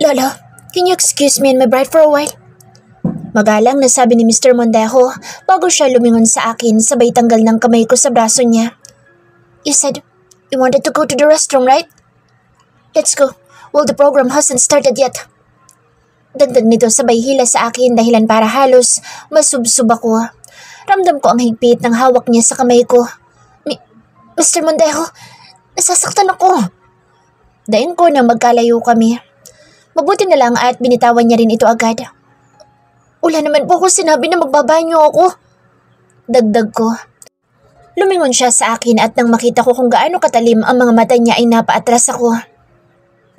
Lolo, can you excuse me and my bride for a while? Magalang na sabi ni Mr. Mondejo bago siya lumingon sa akin sabay tanggal ng kamay ko sa braso niya. You said you wanted to go to the restroom, right? Let's go. Well, the program hasn't started yet. Dagdag nito sabay hila sa akin dahilan para halos masubsob ako. Ramdam ko ang higpit ng hawak niya sa kamay ko. Mr. Mondejo, nasasaktan ako. Dayon ko na magkalayo kami. Mabuti na lang at binitawan niya rin ito agad. Wala naman po ako sinabi na magbabanyo ako. Dagdag ko. Lumingon siya sa akin at nang makita ko kung gaano katalim ang mga mata niya ay napaatras ako.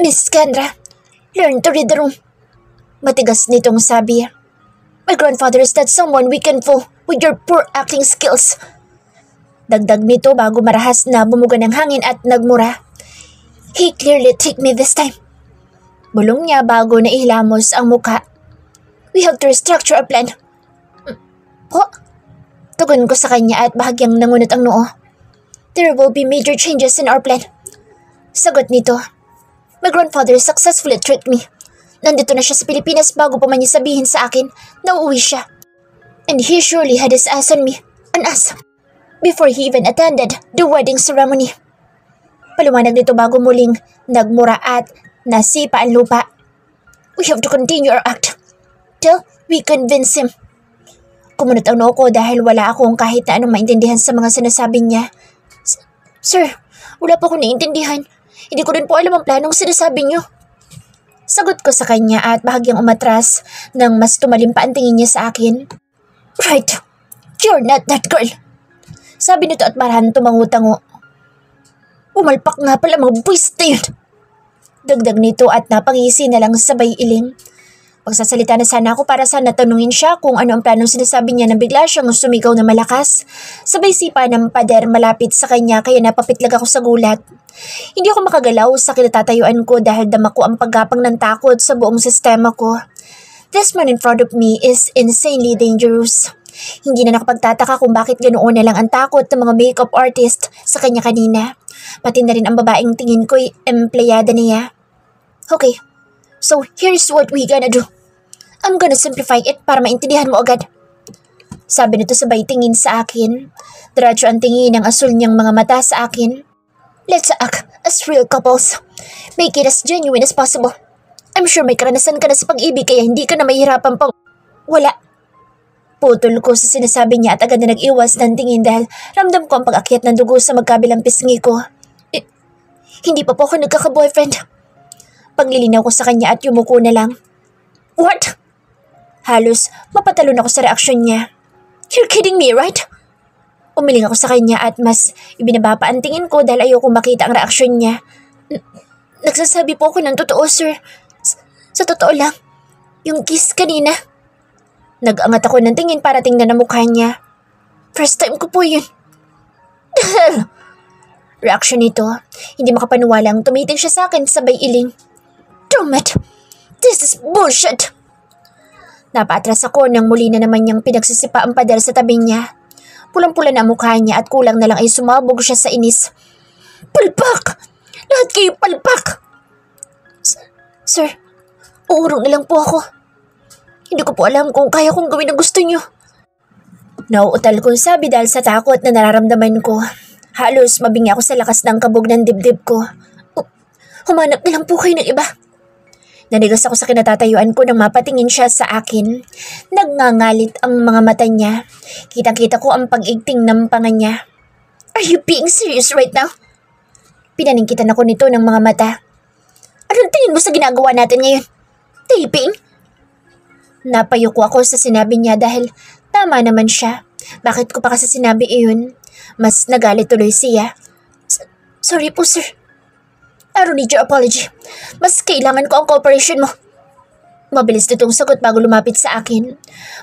Miss Kendra, learn to read the room. Matigas nitong sabi. My grandfather is not someone we can fool with your poor acting skills. Dagdag nito bago marahas na bumuga ng hangin at nagmura. He clearly tricked me this time. Bulong niya bago naihilamos ang muka. We have to restructure our plan. Po? Tugon ko sa kanya at bahagyang nangunot ang noo. There will be major changes in our plan. Sagot nito. My grandfather successfully tricked me. Nandito na siya sa Pilipinas bago pa man niya sabihin sa akin na uuwi siya. And he surely had his eyes on me, on us, before he even attended the wedding ceremony. Paliwanag nito bago muling nagmura at nasipa ang lupa. We have to continue our act till we convince him. Kumunot ang noo ko dahil wala akong kahit na anong maintindihan sa mga sinasabi niya. Sir, wala pa akong naiintindihan. Hindi ko rin po alam ang planong sinasabi niyo. Sagot ko sa kanya at bahagyang umatras nang mas tumalim pa ang tingin niya sa akin. Right, you're not that girl. Sabi nito at marahan tumango-tango. Umalpak nga pala mga buwis na yun. Dagdag nito at napangisi na lang sabay iling. Pagsasalita na sana ako para sana tanungin siya kung ano ang planong sinasabi niya na bigla siyang sumigaw na malakas. Sabay sipa ng pader malapit sa kanya kaya napapitlag ako sa gulat. Hindi ako makagalaw sa kinatatayuan ko dahil dama ko ang paggapang ng takot sa buong sistema ko. This man in front of me is insanely dangerous. Hindi na nakapagtataka kung bakit ganoon na lang ang takot ng mga makeup artist sa kanya kanina. Pati na rin ang babaeng tingin ko'y empleyada niya. Okay, so here's what we gonna do. I'm gonna simplify it para maintindihan mo agad. Sabi nito sabay tingin sa akin. Diretso ang tingin ng asul niyang mga mata sa akin. Let's act as real couples. Make it as genuine as possible. I'm sure may karanasan ka na sa pag-ibig kaya hindi ka na mahirapan pang... Wala. Putol ko sa sinasabi niya at agad na nag-iwas ng tingin dahil ramdam ko ang pag-akyat ng dugo sa magkabilang pisngi ko. Hindi pa po ako nagkaka-boyfriend. Paglilinaw ko sa kanya at yumuko na lang. What? Halos mapatalon ako sa reaksyon niya. You're kidding me, right? Umiling ako sa kanya at mas ibinaba pa ang tingin ko dahil ayoko makita ang reaksyon niya. Nagsasabi po ako ng totoo, sir. Sa totoo lang, yung kiss kanina. Nag-angat ako ng tingin para tingnan ang mukha niya. First time ko po yun. Reaksyon nito, hindi makapaniwalang tumitig siya sa akin sabay iling. Damn it! This is bullshit! Napaatras ako nang muli na naman niyang pinagsisipa ang pader sa tabi niya. Pulang-pula na ang mukha niya at kulang na lang ay sumabog siya sa inis. Palpak! Lahat kayo palpak! Sir, uurong na lang po ako. Hindi ko po alam kung kaya kong gawin ang gusto niyo. Nauutal kong sabi dahil sa takot na nararamdaman ko. Halos mabingi ako sa lakas ng kabog ng dibdib ko. Humanap na lang po kayo ng iba. Nanigas ako sa kinatatayuan ko nang mapatingin siya sa akin. Nagngangalit ang mga mata niya. Kitang-kita ko ang pag-igting ng panga niya. Are you being serious right now? Pinaningkitan ako nito ng mga mata. Anong tingin mo sa ginagawa natin ngayon? Taping? Napayuko ako sa sinabi niya dahil tama naman siya. Bakit ko pa kasi sinabi iyon? Mas nagalit tuloy siya. Sorry po, sir. I don't need your apology. Mas kailangan ko ang cooperation mo. Mabilis nitong sagot bago lumapit sa akin.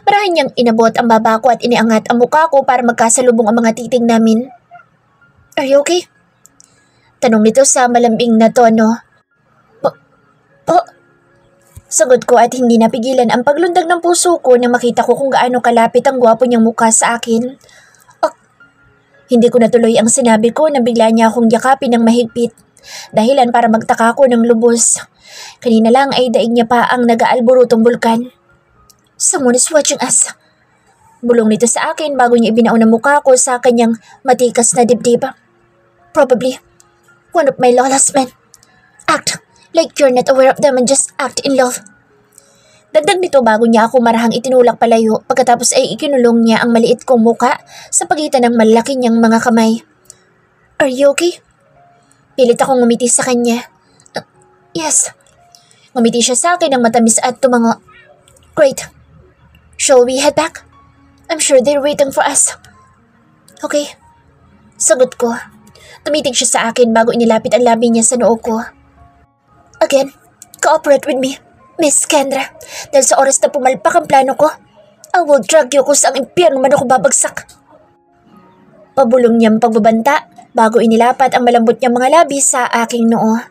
Marahan niyang inabot ang baba ko at iniangat ang mukha ko para magkasalubong ang mga titig namin. Are you okay? Tanong nito sa malambing na tono. Sagot ko at hindi napigilan ang paglundag ng puso ko nang makita ko kung gaano kalapit ang gwapo niyang mukha sa akin. Hindi ko natuloy ang sinabi ko na bigla niya akong yakapin ng mahigpit. Dahilan para magtaka ko ng lubos. Kanina lang ay daig niya pa ang nag-aalborotong bulkan. Someone is watching us. Bulong nito sa akin bago niya ibinaon ang mukha ko sa kanyang matikas na dibdib. Probably one of my lawless men. Act like you're not aware of them and just act in love. Dagdag nito bago niya ako marahang itinulak palayo pagkatapos ay ikinulong niya ang maliit kong muka sa pagitan ng malaki niyang mga kamay. Are you okay? Pilit akong ngumiti sa kanya. Yes. Ngumiti siya sa akin ng matamis at tumango. Great. Shall we head back? I'm sure they're waiting for us. Okay. Sagot ko. Tumitig siya sa akin bago inilapit ang labi niya sa noo ko. Again, cooperate with me, Miss Kendra. Dahil sa oras na pumalpak ang plano ko, I will drag you kung saang impyerno man ako babagsak. Pabulong niyang pagbabanta bago inilapat ang malambot niyang mga labi sa aking noo.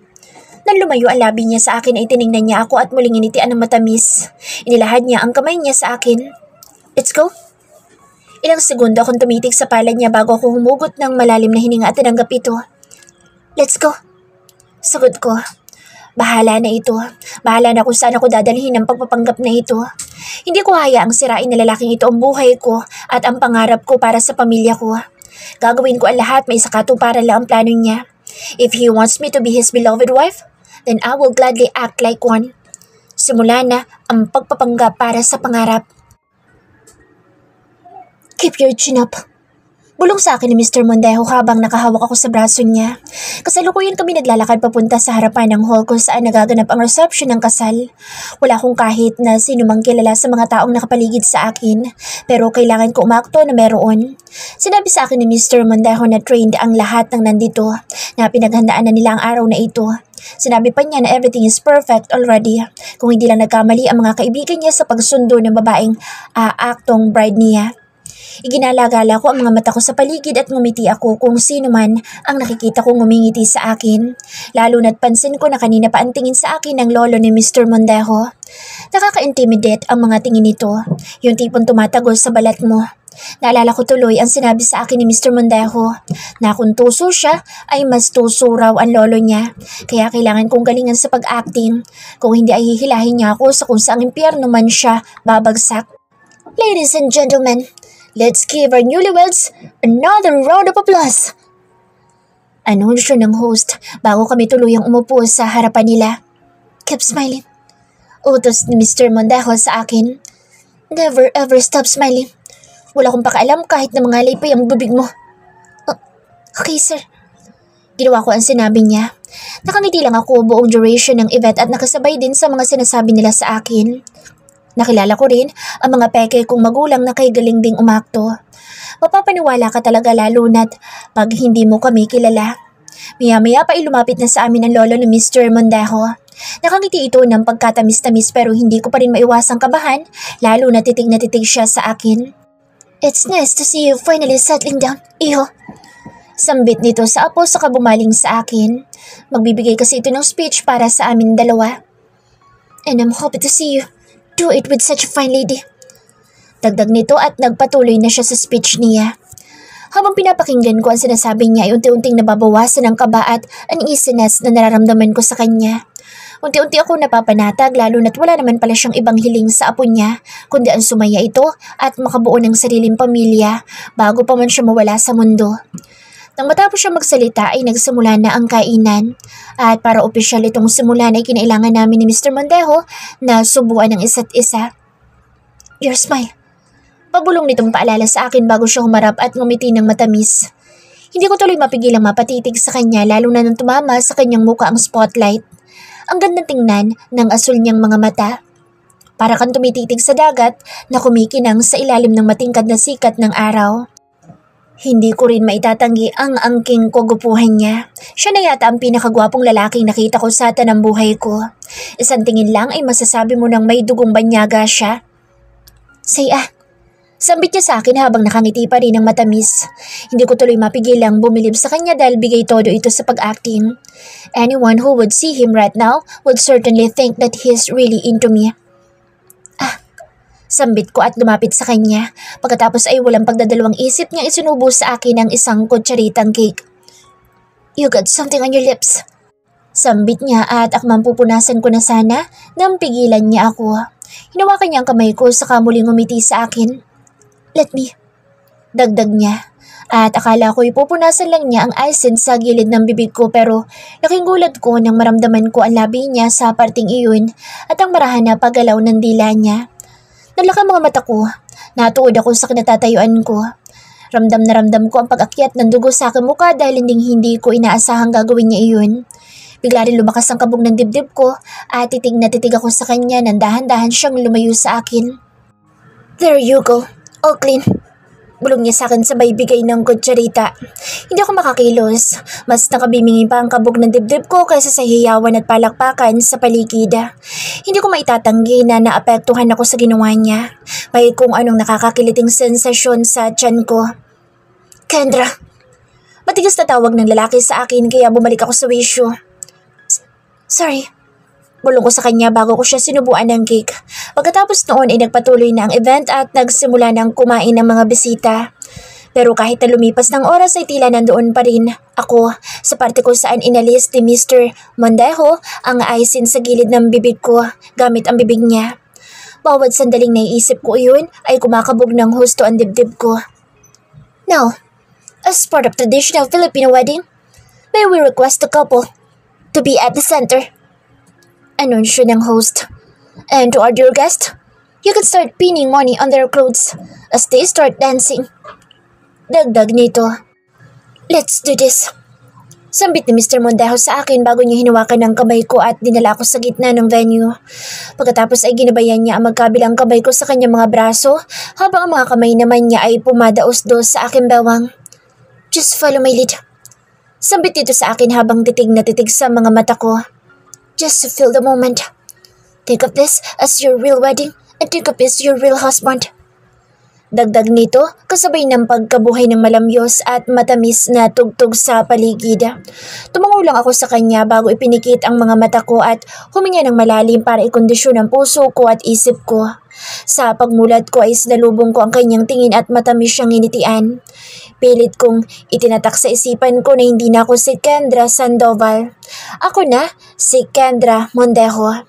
Nang lumayo ang labi niya sa akin ay tiningnan niya ako at muling initian ng matamis. Inilahad niya ang kamay niya sa akin. Let's go. Ilang segundo akong tumitig sa palad niya bago ako humugot ng malalim na hininga at tinanggap ito. Let's go. Sagot ko. Bahala na ito. Bahala na kung saan ako dadalhin ang pagpapanggap na ito. Hindi ko hayaang sirain na lalaking ito ang buhay ko at ang pangarap ko para sa pamilya ko. Gagawin ko ang lahat, may sakatuparan lang ang plano niya. If he wants me to be his beloved wife, then I will gladly act like one. Simula na ang pagpapanggap para sa pangarap. Keep your chin up. Bulong sa akin ni Mr. Mondejo habang nakahawak ako sa braso niya. Kasalukuyan kami naglalakad papunta sa harapan ng hall kung saan nagaganap ang reception ng kasal. Wala akong kahit na sino mang kilala sa mga taong nakapaligid sa akin, pero kailangan ko umakto na meron. Sinabi sa akin ni Mr. Mondejo na trained ang lahat ng nandito, na pinaghandaan na nila ang araw na ito. Sinabi pa niya na everything is perfect already, kung hindi lang nagkamali ang mga kaibigan niya sa pagsundo ng babaeng aaktong bride niya. Iginalagala ko ang mga mata ko sa paligid at ngumiti ako kung sino man ang nakikita kong ngumingiti sa akin. Lalo na't pansin ko na kanina pa ang tingin sa akin ng lolo ni Mr. Mondejo. Nakaka-intimidate ang mga tingin nito, yung tipong tumatagos sa balat mo. Naalala ko tuloy ang sinabi sa akin ni Mr. Mondejo na kung tuso siya ay mas tuso raw ang lolo niya. Kaya kailangan kong galingan sa pag-acting. Kung hindi ay hihilahin niya ako sa kung saang impyerno man siya babagsak. Ladies and gentlemen, let's give our newlyweds another round of applause. Anunsyo ng host bago kami tuluyang umupo sa harapan nila. Keep smiling. Utos ni Mr. Mondejo sa akin. Never ever stop smiling. Wala akong pakialam kahit na mangalay pa yung bibig mo. Okay, sir. Ginawa ko ang sinabi niya. Nakangiti lang ako buong duration ng event at nakasabay din sa mga sinasabi nila sa akin. Nakilala ko rin ang mga peke kong magulang na kay galing ding umakto. Mapapaniwala ka talaga lalo na't pag hindi mo kami kilala. Maya-maya pa lumapit na sa amin ang lolo ni Mr. Mondejo. Nakangiti ito ng pagkatamis-tamis pero hindi ko pa rin maiwasang kabahan lalo na titig siya sa akin. It's nice to see you finally settling down, iho. Sambit nito sa apo saka bumaling sa akin. Magbibigay kasi ito ng speech para sa amin dalawa. And I'm happy to see you do it with such a fine lady. Dagdag nito at nagpatuloy na siya sa speech niya. Habang pinapakinggan ko ang sinasabi niya ay unti-unting nababawasan ang kaba at uneasiness na nararamdaman ko sa kanya. Unti-unti ako napapanatag lalo na't wala naman pala siyang ibang hiling sa apo niya kundi ang sumaya ito at makabuo ng sariling pamilya bago pa man siya mawala sa mundo. Nang matapos siya magsalita ay nagsimula na ang kainan at para opisyal itong simulan ay kinailangan namin ni Mr. Mondejo na subuan ng isa't isa. Your smile. Pabulong nitong paalala sa akin bago siya humarap at ngumiti ng matamis. Hindi ko tuloy mapigilang mapatitig sa kanya lalo na nang tumama sa kanyang muka ang spotlight. Ang gandang tingnan ng asul niyang mga mata. Para kang tumititig sa dagat na kumikinang sa ilalim ng matingkad na sikat ng araw. Hindi ko rin maitatanggi ang angking kagupuhan niya. Siya na yata ang pinakagwapong lalaking nakita ko sa tanang buhay ko. Isang tingin lang ay masasabi mo nang may dugong banyaga siya. Saya. Sambit niya sa akin habang nakangiti pa rin ng matamis. Hindi ko tuloy mapigilang bumilib sa kanya dahil bigay todo ito sa pag-acting. Anyone who would see him right now would certainly think that he's really into me. Sambit ko at lumapit sa kanya. Pagkatapos ay walang pagdadalawang isip niya isinubo sa akin ang isang kutsaritang cake. You got something on your lips. Sambit niya at akmang pupunasan ko na sana nang pigilan niya ako. Hinawakan niya ang kamay ko saka muling umiti sa akin. Let me. Dagdag niya. At akala ko'y pupunasan lang niya ang asin sa gilid ng bibig ko pero laking gulat ko nang maramdaman ko ang labi niya sa parting iyon at ang marahan na paggalaw ng dila niya. Nalaka mga mata ko. Natuod ako sa kinatatayuan ko. Ramdam na ramdam ko ang pag-akyat ng dugo sa aking mukha dahil hindi ko inaasahang gagawin niya iyon. Bigla rin lumakas ang kabog ng dibdib ko at titig na titig ako sa kanya nang dahan-dahan siyang lumayo sa akin. There you go, all clean. Bulong niya sa akin sabay bigay ng kutsarita. Hindi ako makakilos. Mas nakabimingi pa ang kabog ng dibdib ko kaysa sa hiyawan at palakpakan sa paligid. Hindi ko maitatanggi na naapektuhan ako sa ginawa niya. May kung anong nakakakiliting sensasyon sa tiyan ko. Kendra. Matigas na tawag ng lalaki sa akin kaya bumalik ako sa wisyo. Sorry. Bulong ko sa kanya bago ko siya sinubuan ng cake. Pagkatapos noon ay nagpatuloy na ang event at nagsimula ng kumain ng mga bisita. Pero kahit na lumipas ng oras ay tila nandoon pa rin ako sa parte kung saan inalis ni Mr. Mondejo ang aisin sa gilid ng bibig ko gamit ang bibig niya. Bawat sandaling naiisip ko iyon ay kumakabog ng husto ang dibdib ko. Now, as part of traditional Filipino wedding, may we request the couple to be at the center. Anunsyo ng host. And to our dear guest, you can start pinning money on their clothes as they start dancing. Dagdag nito. Let's do this. Sambit ni Mr. Mondejo sa akin bago niya hinawakan ng kamay ko at dinala ako sa gitna ng venue. Pagkatapos ay ginabayan niya ang magkabilang kamay ko sa kanyang mga braso habang ang mga kamay naman niya ay pumadaos-dos sa aking bewang. Just follow my lead. Sambit dito sa akin habang titig na titig sa mga mata ko. Just to feel the moment. Think of this as your real wedding and think of this your real husband. Dagdag nito kasabay ng pagkabuhay ng malamyos at matamis na tugtog sa paligid. Tumango lang ako sa kanya bago ipinikit ang mga mata ko at huminga ng malalim para ikondisyon ang puso ko at isip ko. Sa pagmulat ko ay sinalubong ko ang kanyang tingin at matamis siyang initian. Pilit kong itinatak sa isipan ko na hindi na ako si Kendra Sandoval. Ako na si Kendra Mondejo,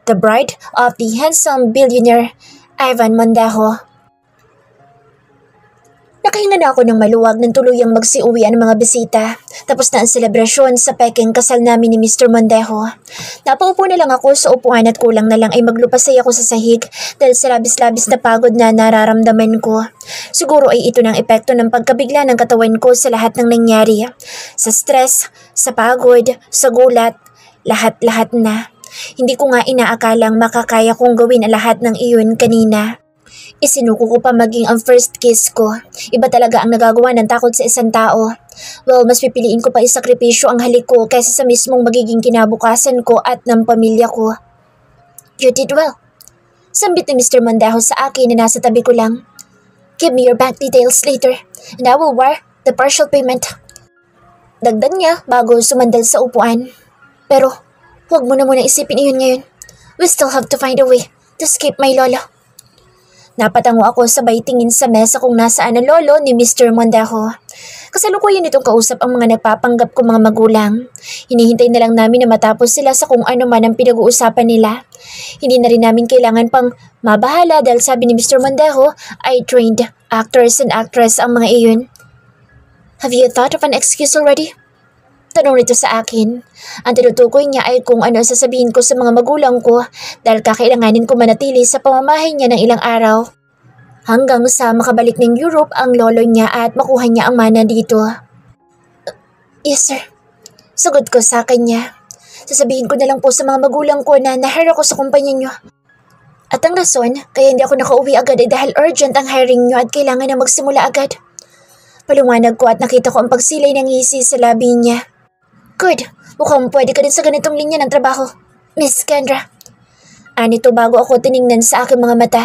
the bride of the handsome billionaire Ivan Mondejo. Nakahinga na ako ng maluwag nang tuluyang magsiuwian ng mga bisita. Tapos na ang selebrasyon sa peking kasal namin ni Mr. Mondejo. Napaupo na lang ako sa upuan at kulang na lang ay maglupasay ako sa sahig dahil sa labis-labis na pagod na nararamdaman ko. Siguro ay ito ng epekto ng pagkabigla ng katawan ko sa lahat ng nangyari. Sa stress, sa pagod, sa gulat, lahat-lahat na. Hindi ko nga inaakalang makakaya kong gawin ang lahat ng iyon kanina. Isinuko ko pa maging ang first kiss ko. Iba talaga ang nagagawa ng takot sa isang tao. Well, mas pipiliin ko pa isakripisyo ang halik ko kaysa sa mismong magiging kinabukasan ko at ng pamilya ko. You did well. Sambit ni Mr. Mondejo sa akin na nasa tabi ko lang. Give me your bank details later and I will wire the partial payment. Dagdag niya bago sumandal sa upuan. Pero huwag mo na muna isipin iyon ngayon. We still have to find a way to escape my lolo. Napatango ako sabay tingin sa mesa kung nasaan ang lolo ni Mr. Mondejo. Kasalukuyan itong kausap ang mga nagpapanggap kong mga magulang. Hinihintay na lang namin na matapos sila sa kung ano man ang pinag-uusapan nila. Hindi na rin namin kailangan pang mabahala dahil sabi ni Mr. Mondejo ay trained actors and actress ang mga iyon. Have you thought of an excuse already? Tanong nito sa akin. Ang tinutukoy niya ay kung ano sasabihin ko sa mga magulang ko dahil kakailanganin ko manatili sa pamamahay niya ng ilang araw. Hanggang sa makabalik ng Europe ang lolo niya at makuha niya ang mana dito. Yes sir. Sagot ko sa kanya. Sasabihin ko na lang po sa mga magulang ko na na-hire ako sa kumpanya niyo. At ang rason kaya hindi ako nakauwi agad ay dahil urgent ang hiring niyo at kailangan na magsimula agad. Paliwanag ko at nakita ko ang pagsilay ng ngisi sa labi niya. Good. Mukhang pwede ka din sa ganitong linya ng trabaho, Miss Kendra. Anito bago ako tiningnan sa aking mga mata.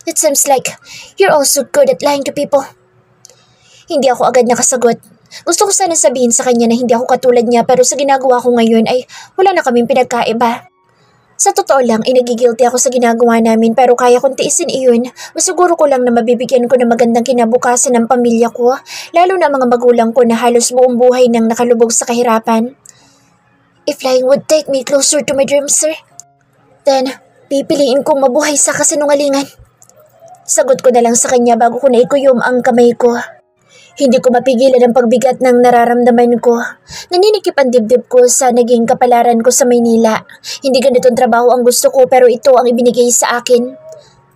It seems like you're also good at lying to people. Hindi ako agad nakasagot. Gusto ko sana sabihin sa kanya na hindi ako katulad niya pero sa ginagawa ko ngayon ay wala na kaming pinagkaiba. Sa totoo lang ay nagigilty ako sa ginagawa namin pero kaya kong tiisin iyon. Masuguro ko lang na mabibigyan ko ng magandang kinabukasan ng pamilya ko, lalo na mga magulang ko na halos buong buhay nang nakalubog sa kahirapan. If flying would take me closer to my dreams, sir, then pipiliin kong mabuhay sa kasinungalingan. Sagot ko na lang sa kanya bago ko naikuyom ang kamay ko. Hindi ko mapigilan ang pagbigat ng nararamdaman ko. Naninikip ang dibdib ko sa naging kapalaran ko sa Maynila. Hindi ganitong trabaho ang gusto ko pero ito ang ibinigay sa akin.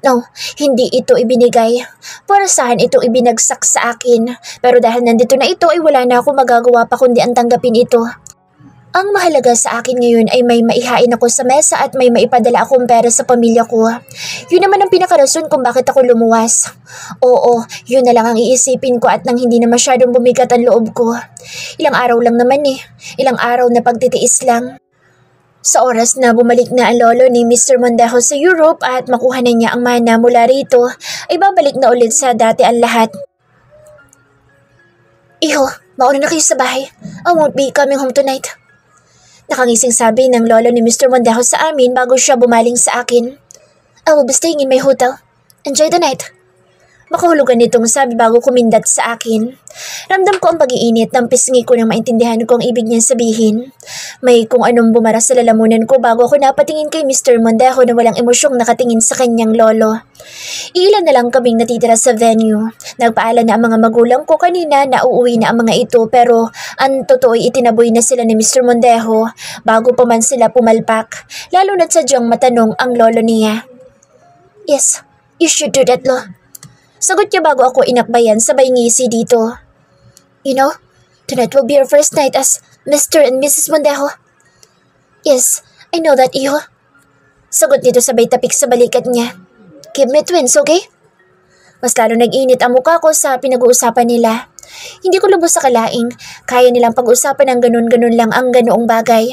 No, hindi ito ibinigay. Parasahan itong ibinagsak sa akin. Pero dahil nandito na ito ay wala na ako magagawa pa kundi ang tanggapin ito. Ang mahalaga sa akin ngayon ay may maihain ako sa mesa at may maipadala akong pera sa pamilya ko. Yun naman ang pinakarason kung bakit ako lumuwas. Oo, yun na lang ang iisipin ko at nang hindi na masyadong bumigat ang loob ko. Ilang araw lang naman eh. Ilang araw na pagtitiis lang. Sa oras na bumalik na ang lolo ni Mr. Mondejo sa Europe at makuha na niya ang mana mula rito, ay babalik na ulit sa dati ang lahat. Iho, mauna na kayo sa bahay. I won't be coming home tonight. Nakangising sabi ng lolo ni Mr. Mondejo sa amin bago siya bumaling sa akin. I will be staying in my hotel. Enjoy the night. Makahulugan nitong sabi bago kumindat sa akin. Ramdam ko ang pag-iinit ng pisngi ko nang maintindihan ko ang ibig niya sabihin. May kung anong bumara sa lalamunan ko bago ako napatingin kay Mr. Mondejo na walang emosyong nakatingin sa kanyang lolo. Ilan na lang kaming natitira sa venue. Nagpaalam na ang mga magulang ko kanina na uuwi na ang mga ito pero ang totoo'y itinaboy na sila ni Mr. Mondejo bago pa man sila pumalpak. Lalo na't sadyang matanong ang lolo niya. Yes, you should do that, Lo. Sagot niya bago ako inakbayan sabay ngisi dito. You know, tonight will be our first night as Mr. and Mrs. Mondejo. Yes, I know that, Iho. Sagot nito sabay tapik sa balikat niya. Give me twins, okay? Mas lalo nag-init ang mukha ko sa pinag-uusapan nila. Hindi ko lubos sa kalaing, kaya nilang pag-usapan ng ganun-ganun lang ang ganoong bagay.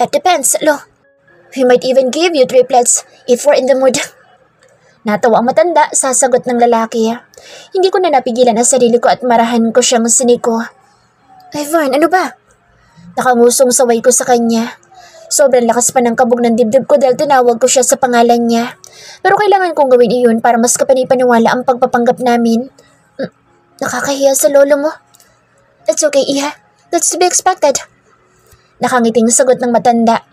That depends, Lo. We might even give you triplets if we're in the mood. Natawa ang matanda sa sagot ng lalaki. Hindi ko na napigilan ang sarili ko at marahan ko siyang siniko. Ivan, ano ba? Nakangusong saway ko sa kanya. Sobrang lakas pa ng kabog ng dibdib ko dahil tinawag ko siya sa pangalan niya. Pero kailangan kong gawin iyon para mas kapanipaniwala ang pagpapanggap namin. Nakakahiya sa lolo mo. That's okay, Iha. That's to be expected. Nakangiting sagot ng matanda.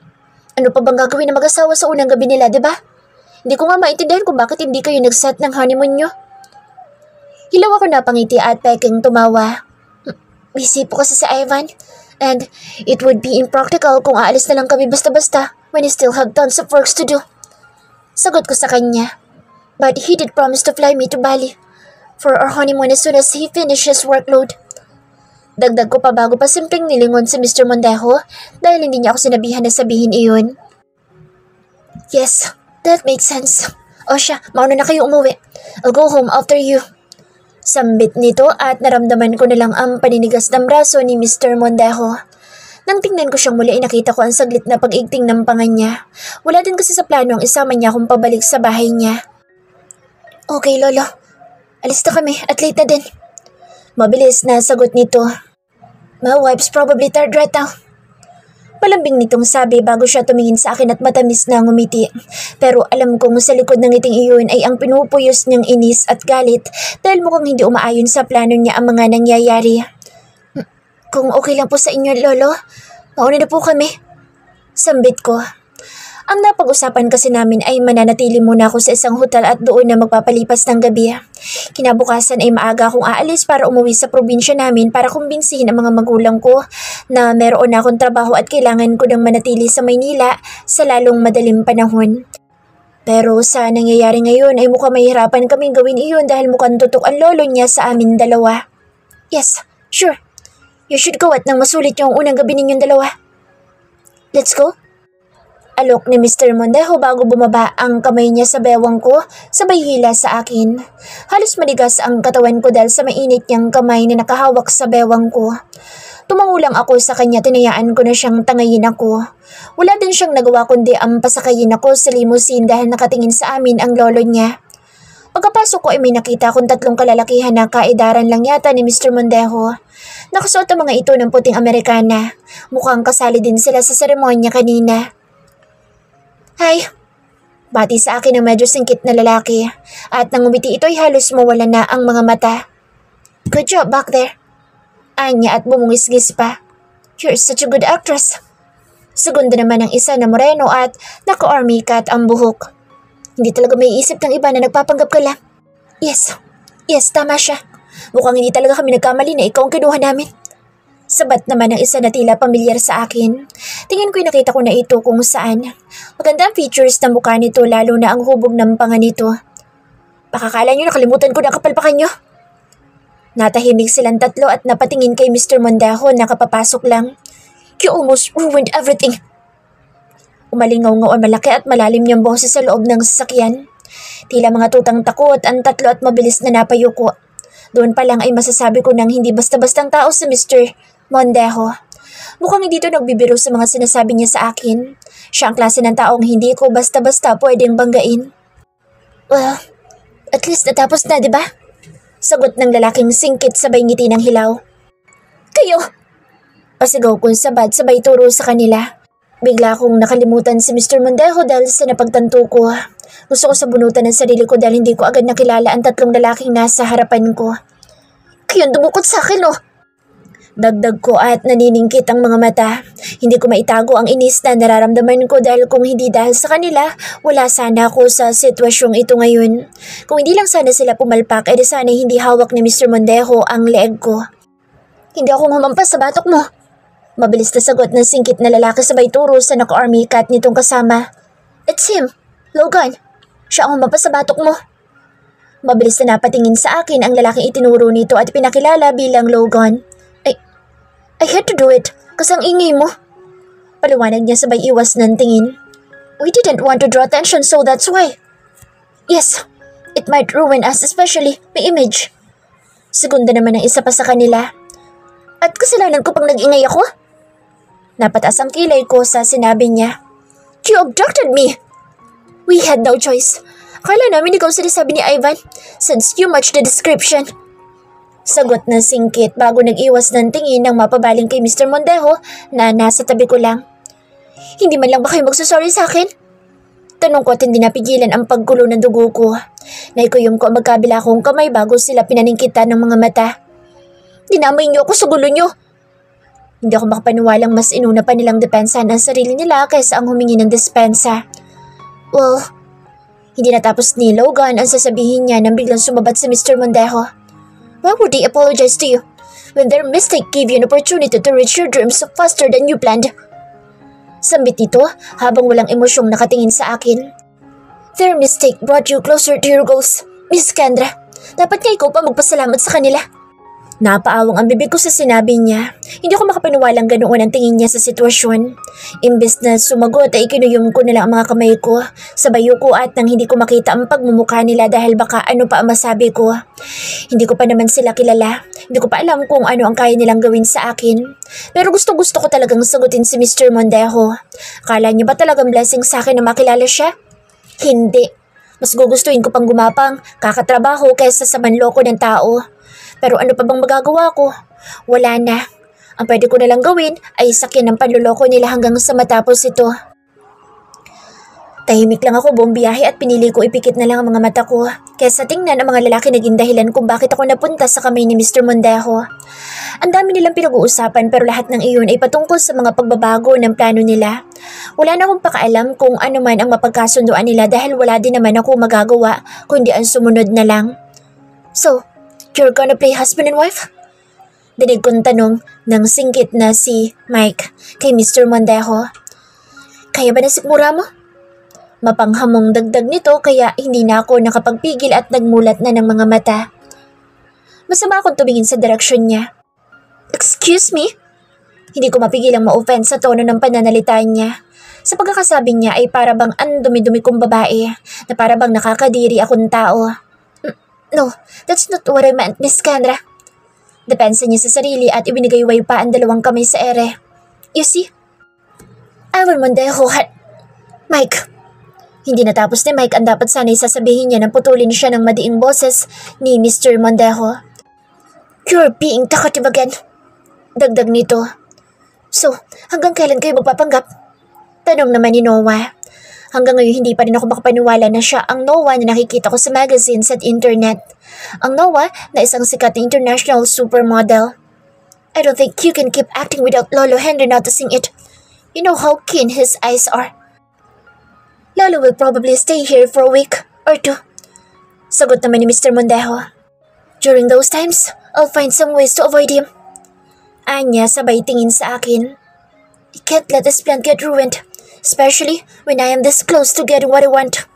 Ano pa bang gagawin ng mag-asawa sa unang gabi nila, diba? Hindi ko nga maintindihan kung bakit hindi kayo nag-set ng honeymoon nyo. Hilaw ako napangiti at peking tumawa. Busy po kasi si Ivan. And it would be impractical kung aalis na lang kami basta-basta when he still have tons of works to do. Sagot ko sa kanya. But he did promise to fly me to Bali for our honeymoon as soon as he finishes workload. Dagdag ko pa bago pa simpleng nilingon si Mr. Mondejo dahil hindi niya ako sinabihan na sabihin iyon. Yes, that makes sense. O siya, mauna na kayo umuwi. I'll go home after you. Sambit nito at naramdaman ko na lang ang paninigas ng braso ni Mr. Mondejo. Nang tingnan ko siyang muli ay nakita ko ang saglit na pag-igting ng panga niya. Wala din kasi sa plano ang isama niya akong pabalik sa bahay niya. Okay, Lolo. Alis na kami at late na din. Mabilis na sagot nito. My wife's probably tired right now. Malambing nitong sabi bago siya tumingin sa akin at matamis na ngumiti. Pero alam kong sa likod ng ngiting iyon ay ang pinupuyos niyang inis at galit dahil mukhang hindi umaayon sa plano niya ang mga nangyayari. Kung okay lang po sa inyo, Lolo, mauna na po kami. Sambit ko. Ang napag-usapan kasi namin ay mananatili muna ako sa isang hotel at doon na magpapalipas ng gabi. Kinabukasan ay maaga akong aalis para umuwi sa probinsya namin para kumbinsihin ang mga magulang ko na meron akong trabaho at kailangan ko nang manatili sa Maynila sa lalong madaling panahon. Pero sa nangyayari ngayon ay mukhang mahirapan kaming gawin iyon dahil mukhang tutok ang lolo niya sa amin dalawa. Yes, sure. You should go at nang masulit yung unang gabi ninyong dalawa. Let's go. Alok ni Mr. Mondejo bago bumaba ang kamay niya sa bewang ko, sabay hila sa akin. Halos maligas ang katawan ko dahil sa mainit niyang kamay na nakahawak sa bewang ko. Tumangulang ako sa kanya, tinayaan ko na siyang tangayin ako. Wala din siyang nagawa kundi ang pasakayin ako sa limousine dahil nakatingin sa amin ang lolo niya. Pagkapasok ko ay may nakita akong tatlong kalalakihan na kaedaran lang yata ni Mr. Mondejo. Nakasuot ang mga ito ng puting Amerikana. Mukhang kasali din sila sa seremonya kanina. Hi! Bati sa akin ang medyo singkit na lalaki at nang umiti ito ay halos mawala na ang mga mata. Good job back there. Anya at bumungisgis pa. You're such a good actress. Segundo naman ang isa na moreno at naka-army cat ang buhok. Hindi talaga may isip ng iba na nagpapanggap ka lang. Yes, tama siya. Mukhang hindi talaga kami nagkamali na ikaw ang kinuha namin. Sabat naman ang isa na tila pamilyar sa akin. Tingin ko'y nakita ko na ito kung saan. Maganda ang features ng mukha nito lalo na ang hubog ng panga nito. Baka kala nyo nakalimutan ko na kapalpakan nyo. Natahimik silang tatlo at napatingin kay Mr. Mondejo na kapapasok lang. You almost ruined everything. Umalingaw-ngaw ang malaki at malalim niyang boses sa loob ng sasakyan. Tila mga tutang takot ang tatlo at mabilis na napayuko. Doon pa lang ay masasabi ko nang hindi basta-bastang tao si Mr. Mondejo. Mukhang hindi ito nagbibiro sa mga sinasabi niya sa akin. Siya ang klase ng taong hindi ko basta-basta pwedeng banggain. Well, at least natapos na, di ba? Sagot ng lalaking singkit sabay ngiti ng hilaw. Kayo! Pasigaw kong sabay turo sa kanila. Bigla akong nakalimutan si Mr. Mondejo dahil sa napagtanto ko. Gusto ko sabunutan ng sarili ko dahil hindi ko agad nakilala ang tatlong lalaking nasa harapan ko. Kayong dumukot sa akin, oh! Dagdag ko at naniningkit ang mga mata. Hindi ko maitago ang inis na nararamdaman ko dahil kung hindi dahil sa kanila, wala sana ako sa sitwasyong ito ngayon. Kung hindi lang sana sila pumalpak, edi sana hindi hawak ni Mr. Mondejo ang leeg ko. Hindi ako humampas sa batok mo. Mabilis na sagot ng singkit na lalaki sabay turo sa naka-army cat nitong kasama. It's him, Logan. Siya ang humampas sa batok mo. Mabilis na napatingin sa akin ang lalaking itinuro nito at pinakilala bilang Logan. I had to do it kasi ang ingay mo. Paliwanag niya sabay iwas ng tingin. We didn't want to draw attention so that's why. Yes, it might ruin us especially my image. Segunda naman ang isa pa sa kanila. At kasalanan ko pang nag-ingay ako? Napataas ang kilay ko sa sinabi niya. You abducted me! We had no choice. Akala namin ikaw sinasabi ni Ivan since you matched the description. Sagot ng singkit bago nag-iwas ng tingin ng mapabaling kay Mr. Mondejo na nasa tabi ko lang. Hindi man lang ba kayo magsasorry sa akin? Tanong ko at hindi napigilan ang paggulo ng dugo ko. Naikuyom ko ang magkabila kong kamay bago sila pinaningkitan ng mga mata. Dinamay niyo ako sa gulo niyo. Hindi ako makapaniwalang mas inuna pa nilang depensahan ang sarili nila kaysa ang humingi ng dispensa. Well, hindi natapos ni Logan ang sasabihin niya nang biglang sumabat si Mr. Mondejo. Why would they apologize to you when their mistake gave you an opportunity to reach your dreams faster than you planned? Sambit nito habang walang emosyong nakatingin sa akin. Their mistake brought you closer to your goals, Miss Kendra. Dapat nga ikaw pa magpasalamat sa kanila. Napaawang ang bibig ko sa sinabi niya. Hindi ako makapaniwalang ganoon ang tingin niya sa sitwasyon. Imbes na sumagot ay kinuyom ko nila ang mga kamay ko sa bayo ko at nang hindi ko makita ang pagmumukha nila dahil baka ano pa ang masabi ko. Hindi ko pa naman sila kilala. Hindi ko pa alam kung ano ang kaya nilang gawin sa akin. Pero gusto ko talagang sagutin si Mr. Mondejo. Akala niyo ba talagang blessing sa akin na makilala siya? Hindi. Mas gugustuhin ko pang gumapang, kakatrabaho kaysa sa manloko ng tao. Pero ano pa bang magagawa ko? Wala na. Ang pwede ko nalang gawin ay sakyan ng panluloko nila hanggang sa matapos ito. Tahimik lang ako buong biyahe at pinili ko ipikit na lang ang mga mata ko. Kaysa tingnan ang mga lalaki naging dahilan kung bakit ako napunta sa kamay ni Mr. Mondejo. Ang dami nilang pinag-uusapan pero lahat ng iyon ay patungkol sa mga pagbabago ng plano nila. Wala na akong pakaalam kung ano man ang mapagkasunduan nila dahil wala din naman ako magagawa kundi ang sumunod na lang. So, you're gonna play husband and wife? Dinig kong tanong ng singkit na si Mike kay Mr. Mondejo. Kaya ba nasikmura mo? Mapanghamong dagdag nito kaya hindi na ako nakapagpigil at nagmulat na ng mga mata. Masama akong tumingin sa direksyon niya. Excuse me? Hindi ko mapigilang ma-offend sa tono ng pananalita niya. Sa pagkakasabi niya ay para bang ang dumi-dumi kong babae na para bang nakakadiri akong tao. No, that's not what I meant, Miss Kendra. Depensa niya sa sarili at ibinigay-way pa ang dalawang kamay sa ere. You see? Ivan Mondejo had... Mike. Hindi natapos ni Mike ang dapat sana'y sasabihin niya nang putulin siya ng madiing boses ni Mr. Mondejo. You're being talkative again. Dagdag nito. So, hanggang kailan kayo magpapanggap? Tanong naman ni Noah. Hanggang ngayon hindi pa rin ako makapaniwala na siya ang Noah na nakikita ko sa magazines at internet. Ang Noah na isang sikat na international supermodel. I don't think you can keep acting without Lolo Henry noticing it. You know how keen his eyes are. Lolo will probably stay here for a week or two. Sagot naman ni Mr. Mondejo. During those times, I'll find some ways to avoid him. Anya sabay tingin sa akin. I can't let this plan get ruined, especially when I am this close to getting what I want.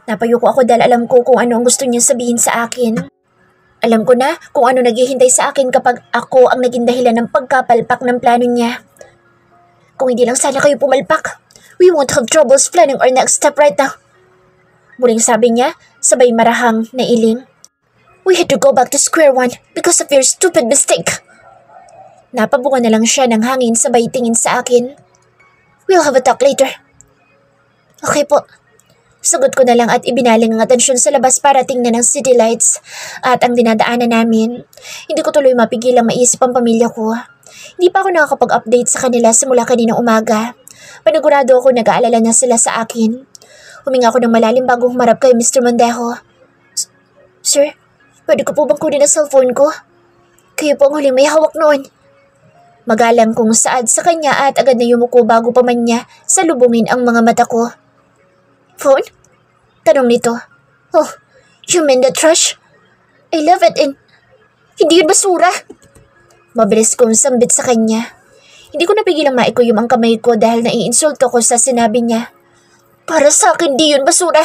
Napayuko ako dahil alam ko kung ano ang gusto niya sabihin sa akin. Alam ko na kung ano naghihintay sa akin kapag ako ang naging dahilan ng pagkapalpak ng plano niya. Kung hindi lang sana kayo pumalpak, we won't have troubles planning our next step right now. Muling sabi niya, sabay marahang na iling. We had to go back to square one because of your stupid mistake. Napabunga na lang siya ng hangin sabay tingin sa akin. We'll have a talk later. Okay po. Sagot ko na lang at ibinaling ang atensyon sa labas para tingnan ang city lights at ang dinadaanan namin. Hindi ko tuloy mapigilang maisip ang pamilya ko. Hindi pa ako nakakapag-update sa kanila simula kaninang umaga. Panigurado ako nag-aalala na sila sa akin. Huminga ako ng malalim bago humarap kay Mr. Mondejo. Sir, pwede ko po bang kunin ang cellphone ko? Kayo po ang huling may hawak noon. Magalang kong saad sa kanya at agad na yumuko bago pa man niya salubungin ang mga mata ko. Phone? Tanong nito. Oh, you mean the trash? I love it and hindi yun basura. Mabilis kong sambit sa kanya. Hindi ko napigilang maikuyom ang kamay ko dahil naiinsulto ko sa sinabi niya. Para sa akin di yun basura.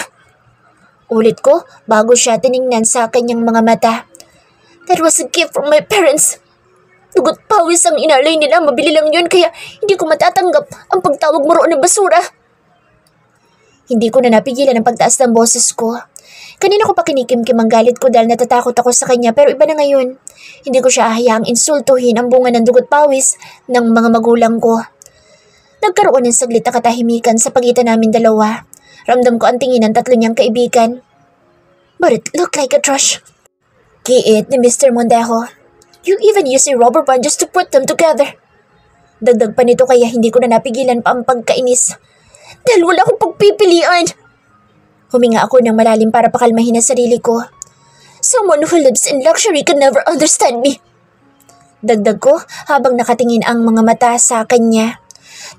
Ulit ko bago siya tiningnan sa kanyang mga mata. That was a gift from my parents. Dugot pawis ang inalay nila, mabili lang yun kaya hindi ko matatanggap ang pagtawag mo roon ng basura. Hindi ko na napigilan ang pagtaas ng boses ko. Kanina ko pa kinikimkim ang galit ko dahil natatakot ako sa kanya pero iba na ngayon. Hindi ko siya hayaang insultuhin ang bunga ng dugot pawis ng mga magulang ko. Nagkaroon ng saglit na katahimikan sa pagitan namin dalawa. Ramdam ko ang tingin ng tatlo niyang kaibigan. But it looked like a trash. Giit ni Mr. Mondejo. You even use a rubber band just to put them together. Dagdag pa nito kaya hindi ko na napigilan pa ang pagkainis. Dahil wala akong pagpipilian. Huminga ako ng malalim para pakalmahin ang sarili ko. Someone who lives in luxury can never understand me. Dagdag ko habang nakatingin ang mga mata sa kanya.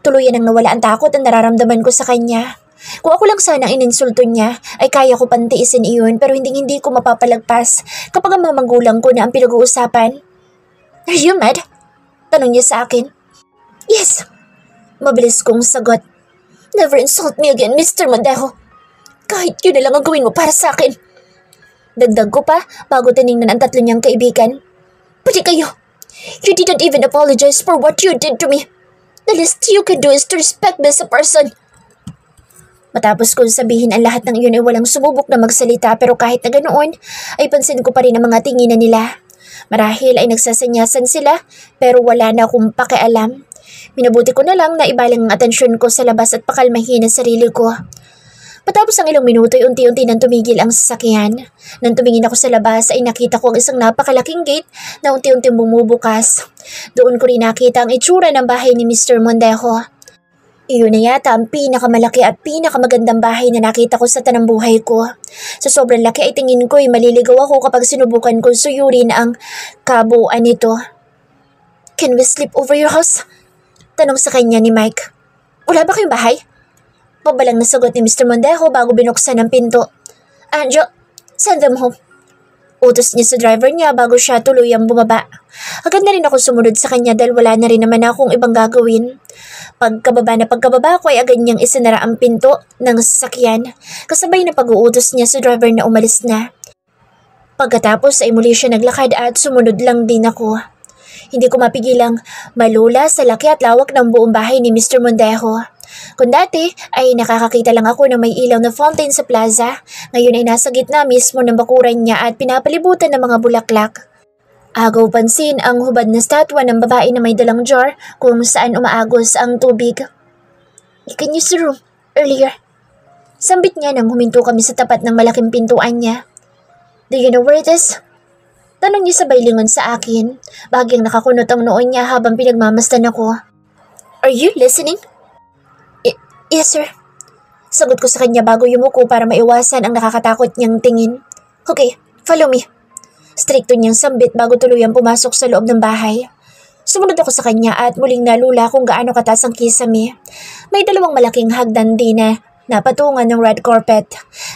Tuluyan ang nawala ang takot ang nararamdaman ko sa kanya. Kung ako lang sana ang ininsulto niya, ay kaya ko pantiisin iyon pero hindi ko mapapalagpas kapag ang mga magulang ko na ang pinag-uusapan. Are you mad? Tanong niya sa akin. Yes. Mabilis kong sagot. Never insult me again, Mr. Mondejo. Kahit yun na lang ang gawin mo para sa akin. Dagdag ko pa bago tiningnan ang tatlo niyang kaibigan. Pati kayo. You didn't even apologize for what you did to me. The least you can do is to respect me as a person. Matapos kong sabihin ang lahat ng iyon ay walang sumubok na magsalita pero kahit na ganoon ay pansin ko pa rin ang mga tinginan nila. Marahil ay nagsasanyasan sila pero wala na akong pakialam. Minabuti ko na lang na ibaling ang atensyon ko sa labas at pakalmahin ang sarili ko. Matapos ang ilang minuto ay unti-unti nang tumigil ang sasakyan. Nang tumingin ako sa labas ay nakita ko ang isang napakalaking gate na unti-unti bumubukas. Doon ko rin nakita ang itsura ng bahay ni Mr. Mondejo. Iyon na yata ang pinakamalaki at pinakamagandang bahay na nakita ko sa tanang buhay ko. Sa sobrang laki ay tingin ko ay maliligaw ako kapag sinubukan kong suyurin ang kabuuan nito. Can we sleep over your house? Tanong sa kanya ni Mike. Wala ba kayong bahay? Pabalang na sagot ni Mr. Mondejo bago binuksan ang pinto. Angel, send them home. Utos niya sa driver niya bago siya tuluyang bumaba. Agad na rin ako sumunod sa kanya dahil wala na rin naman akong ibang gagawin. Pagkababa ko ay agad niyang isinara ang pinto ng sasakyan. Kasabay na pag-uutos niya sa driver na umalis na. Pagkatapos ay muli siya naglakad at sumunod lang din ako. Hindi ko mapigilang malula sa laki at lawak ng buong bahay ni Mr. Mondejo. Kung dati ay nakakakita lang ako ng may ilaw na fountain sa plaza, ngayon ay nasa gitna mismo ng bakuran niya at pinapalibutan ng mga bulaklak. Agaw pansin ang hubad na statwa ng babae na may dalang jar kung saan umaagos ang tubig. You can use the room earlier. Sambit niya nang huminto kami sa tapat ng malaking pintuan niya. Do you know where it is? Tanong niya sabay lingon sa akin. Bahagyang nakakunot ang noon niya habang pinagmamasdan ako. Are you listening? Yes, sir. Sagot ko sa kanya bago yumuko para maiwasan ang nakakatakot niyang tingin. Okay, follow me. Strikto niyang sambit bago tuluyang pumasok sa loob ng bahay. Sumunod ako sa kanya at muling nalula kung gaano kataas ang kisame. May dalawang malaking hagdan din na napatungan ng red carpet.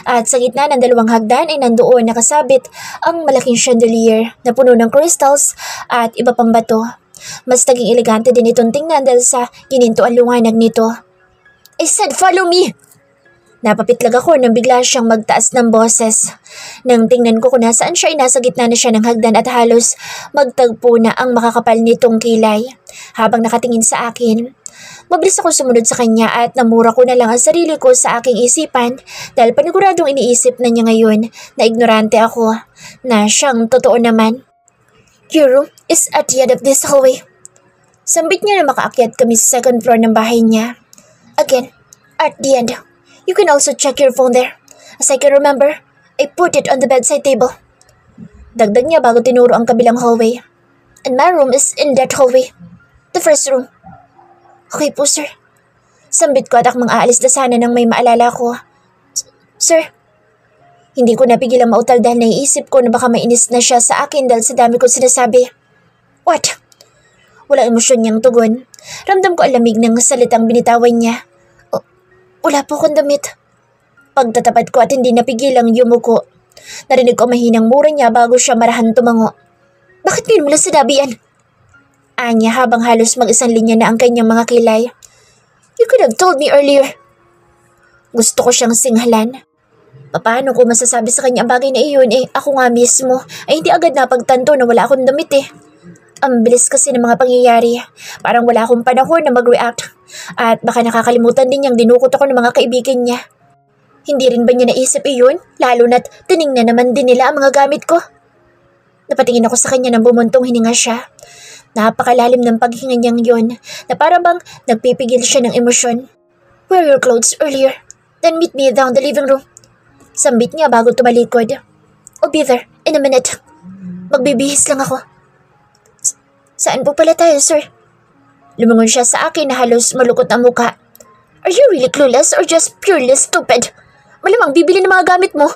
At sa gitna ng dalawang hagdan ay nandoon nakasabit ang malaking chandelier na puno ng crystals at iba pang bato. Mas naging elegante din itong tingnan dahil sa gininto ang liwanag nito. I said, follow me! Napapitlag ako nang bigla siyang magtaas ng boses. Nang tingnan ko kung nasaan siya ay nasa gitna na siya ng hagdan at halos magtagpo na ang makakapal nitong kilay. Habang nakatingin sa akin, mabilis ako sumunod sa kanya at namura ko na lang ang sarili ko sa aking isipan dahil paniguradong iniisip na niya ngayon na ignorante ako na siyang totoo naman. Your room is at the end of this hallway. Sambit niya na makaakyat kami sa second floor ng bahay niya. Again, at the end. You can also check your phone there. As I can remember, I put it on the bedside table. Dagdag niya bago tinuro ang kabilang hallway. And my room is in that hallway. The first room. Okay po, sir. Sambit ko at akmang aalis na sana nang may maalala ko. Sir, hindi ko napigilang mautal dahil naiisip ko na baka mainis na siya sa akin dahil sa dami ko sinasabi. What? Walang emosyon niyang tugon. Ramdam ko ang lamig ng salitang binitawan niya. Wala po akong damit. Pagtatapat ko at hindi napigilang yumuko. Narinig ko mahinang mura niya bago siya marahan tumango. Bakit ngayon mo lang sinabi yan? Anya habang halos mag-isang linya na ang kanyang mga kilay. You could have told me earlier. Gusto ko siyang singhalan. Paano ko masasabi sa kanya ang bagay na iyon ako nga mismo ay hindi agad napagtanto na wala akong damit Ang bilis kasi ng mga pangyayari. Parang wala akong panahon na mag-react. At baka nakakalimutan din niyang dinukot ako ng mga kaibigan niya. Hindi rin ba niya naisip iyon? Lalo na't tiningnan naman din nila ang mga gamit ko. Napatingin ako sa kanya nang bumuntong hininga siya. Napakalalim ng paghinga niyang yun na para bang nagpipigil siya ng emosyon. Wear your clothes earlier. Then meet me down the living room. Sambit niya bago tumalikod. I'll be there in a minute. Magbibihis lang ako. Saan po pala tayo, sir? Lumangon siya sa akin na halos malukot ang muka. Are you really clueless or just purely stupid? Malamang bibili ng mga gamit mo.